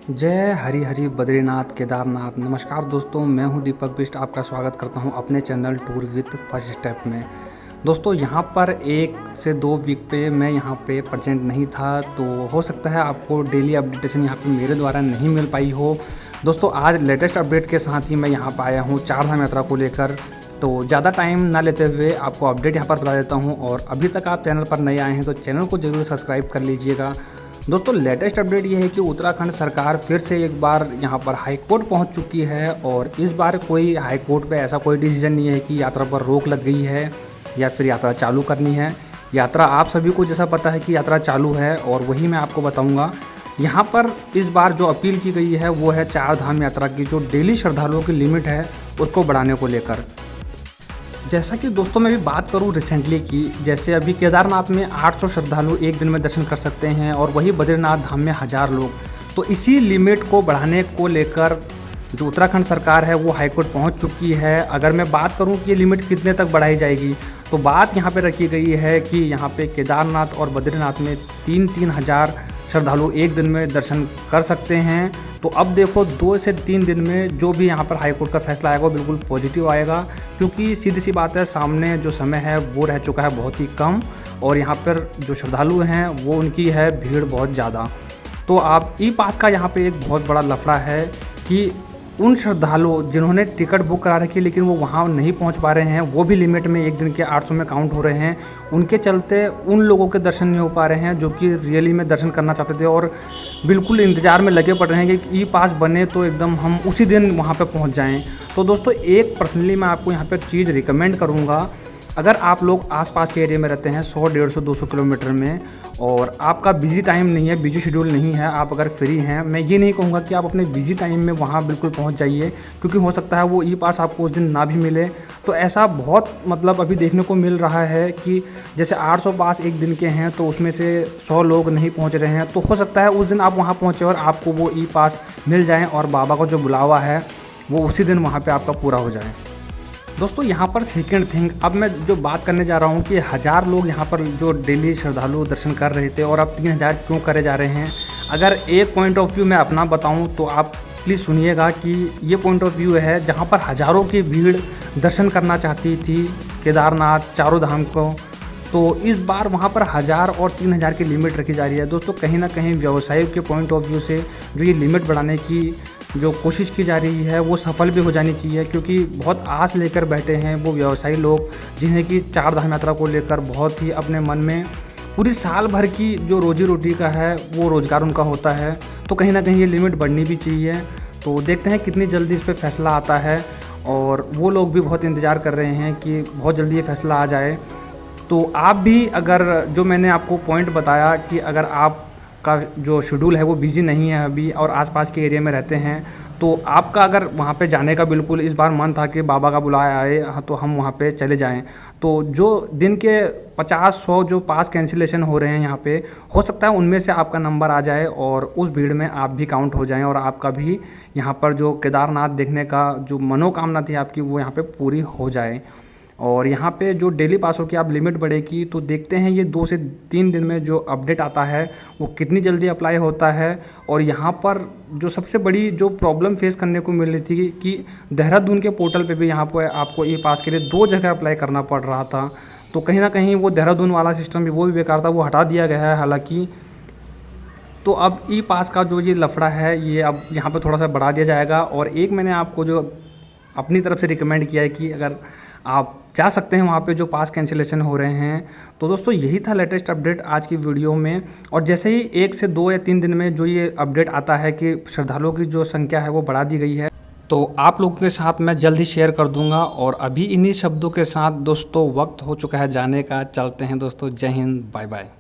जय हरि हरि बद्रीनाथ केदारनाथ। नमस्कार दोस्तों, मैं हूं दीपक बिष्ट। आपका स्वागत करता हूं अपने channel tour with first step में। दोस्तों यहां पर 1 से 2 वीक पे मैं यहां पे प्रेजेंट नहीं था, तो हो सकता है आपको डेली अपडेटेशन यहां पे मेरे द्वारा नहीं मिल पाई हो। दोस्तों आज लेटेस्ट अपडेट के साथ ही मैं यहां पर आया हूँ चारधाम यात्रा को लेकर। तो ज़्यादा टाइम ना लेते हुए आपको अपडेट यहाँ पर बता देता हूँ, और अभी तक आप चैनल पर नए आए हैं तो चैनल को ज़रूर सब्सक्राइब कर लीजिएगा। दोस्तों लेटेस्ट अपडेट ये है कि उत्तराखंड सरकार फिर से एक बार यहाँ पर हाई कोर्ट पहुँच चुकी है, और इस बार कोई हाई कोर्ट पे ऐसा कोई डिसीजन नहीं है कि यात्रा पर रोक लग गई है या फिर यात्रा चालू करनी है। यात्रा आप सभी को जैसा पता है कि यात्रा चालू है, और वही मैं आपको बताऊंगा। यहाँ पर इस बार जो अपील की गई है वो है चारधाम यात्रा की जो डेली श्रद्धालुओं की लिमिट है उसको बढ़ाने को लेकर। जैसा कि दोस्तों मैं भी बात करूं रिसेंटली की, जैसे अभी केदारनाथ में 800 श्रद्धालु एक दिन में दर्शन कर सकते हैं, और वही बद्रीनाथ धाम में 1000 लोग। तो इसी लिमिट को बढ़ाने को लेकर जो उत्तराखंड सरकार है वो हाईकोर्ट पहुंच चुकी है। अगर मैं बात करूं कि ये लिमिट कितने तक बढ़ाई जाएगी, तो बात यहाँ पे रखी गई है कि यहाँ पे केदारनाथ और बद्रीनाथ में 3-3 हज़ार श्रद्धालु एक दिन में दर्शन कर सकते हैं। तो अब देखो 2 से 3 दिन में जो भी यहाँ पर हाईकोर्ट का फैसला आएगा वो बिल्कुल पॉजिटिव आएगा, क्योंकि सीधी सी बात है सामने जो समय है वो रह चुका है बहुत ही कम, और यहाँ पर जो श्रद्धालु हैं वो उनकी है भीड़ बहुत ज़्यादा। तो आप ई पास का यहाँ पे एक बहुत बड़ा लफड़ा है कि उन श्रद्धालु जिन्होंने टिकट बुक करा रखी है लेकिन वो वहाँ नहीं पहुँच पा रहे हैं, वो भी लिमिट में एक दिन के 800 में काउंट हो रहे हैं। उनके चलते उन लोगों के दर्शन नहीं हो पा रहे हैं जो कि रियली में दर्शन करना चाहते थे, और बिल्कुल इंतज़ार में लगे पड़ रहे हैं कि ई पास बने तो एकदम हम उसी दिन वहाँ पे पहुँच जाएँ। तो दोस्तों एक पर्सनली मैं आपको यहाँ पर चीज़ रिकमेंड करूँगा। अगर आप लोग आसपास के एरिया में रहते हैं 100, 150, 200 किलोमीटर में, और आपका बिजी टाइम नहीं है, बिजी शेड्यूल नहीं है, आप अगर फ्री हैं, मैं ये नहीं कहूँगा कि आप अपने बिजी टाइम में वहाँ बिल्कुल पहुँच जाइए, क्योंकि हो सकता है वो ई पास आपको उस दिन ना भी मिले। तो ऐसा बहुत मतलब अभी देखने को मिल रहा है कि जैसे 800 पास एक दिन के हैं तो उसमें से 100 लोग नहीं पहुँच रहे हैं। तो हो सकता है उस दिन आप वहाँ पहुँचे और आपको वो ई पास मिल जाएँ, और बाबा का जो बुलावा है वो उसी दिन वहाँ पर आपका पूरा हो जाए। दोस्तों यहाँ पर सेकंड थिंग, अब मैं जो बात करने जा रहा हूँ कि 1000 लोग यहाँ पर जो डेली श्रद्धालु दर्शन कर रहे थे और अब 3000 क्यों करे जा रहे हैं। अगर एक पॉइंट ऑफ व्यू मैं अपना बताऊँ तो आप प्लीज़ सुनिएगा कि ये पॉइंट ऑफ व्यू है जहाँ पर हज़ारों की भीड़ दर्शन करना चाहती थी केदारनाथ चारों धाम को, तो इस बार वहाँ पर 1000 और 3000 की लिमिट रखी जा रही है। दोस्तों कहीं ना कहीं व्यवसायियों के पॉइंट ऑफ व्यू से जो ये लिमिट बढ़ाने की जो कोशिश की जा रही है वो सफल भी हो जानी चाहिए, क्योंकि बहुत आस लेकर बैठे हैं वो व्यवसायी लोग, जिन्हें कि चारधाम यात्रा को लेकर बहुत ही अपने मन में पूरी साल भर की जो रोजी रोटी का है वो रोज़गार उनका होता है। तो कहीं ना कहीं ये लिमिट बढ़नी भी चाहिए। तो देखते हैं कितनी जल्दी इस पर फैसला आता है, और वो लोग भी बहुत इंतज़ार कर रहे हैं कि बहुत जल्दी ये फैसला आ जाए। तो आप भी अगर जो मैंने आपको पॉइंट बताया कि अगर आप का जो शेड्यूल है वो बिज़ी नहीं है अभी और आसपास के एरिया में रहते हैं, तो आपका अगर वहाँ पे जाने का बिल्कुल इस बार मन था कि बाबा का बुलाया आए तो हम वहाँ पे चले जाएं, तो जो दिन के 50-100 जो पास कैंसिलेशन हो रहे हैं यहाँ पे, हो सकता है उनमें से आपका नंबर आ जाए और उस भीड़ में आप भी काउंट हो जाएं, और आपका भी यहाँ पर जो केदारनाथ देखने का जो मनोकामना थी आपकी वो यहाँ पर पूरी हो जाए। और यहाँ पे जो डेली पासों की आप लिमिट बढ़ेगी, तो देखते हैं ये 2 से 3 दिन में जो अपडेट आता है वो कितनी जल्दी अप्लाई होता है। और यहाँ पर जो सबसे बड़ी जो प्रॉब्लम फेस करने को मिल रही थी कि देहरादून के पोर्टल पे भी यहाँ पर आपको ई पास के लिए 2 जगह अप्लाई करना पड़ रहा था, तो कहीं ना कहीं वो देहरादून वाला सिस्टम भी वो भी बेकार था, वो हटा दिया गया है हालांकि। तो अब ई पास का जो ये लफड़ा है ये अब यहाँ पर थोड़ा सा बढ़ा दिया जाएगा। और एक मैंने आपको जो अपनी तरफ से रिकमेंड किया है कि अगर आप जा सकते हैं वहाँ पे जो पास कैंसिलेशन हो रहे हैं। तो दोस्तों यही था लेटेस्ट अपडेट आज की वीडियो में, और जैसे ही 1 से 2 या 3 दिन में जो ये अपडेट आता है कि श्रद्धालुओं की जो संख्या है वो बढ़ा दी गई है, तो आप लोगों के साथ मैं जल्द ही शेयर कर दूंगा। और अभी इन्हीं शब्दों के साथ दोस्तों वक्त हो चुका है जाने का, चलते हैं दोस्तों। जय हिंद, बाय बाय।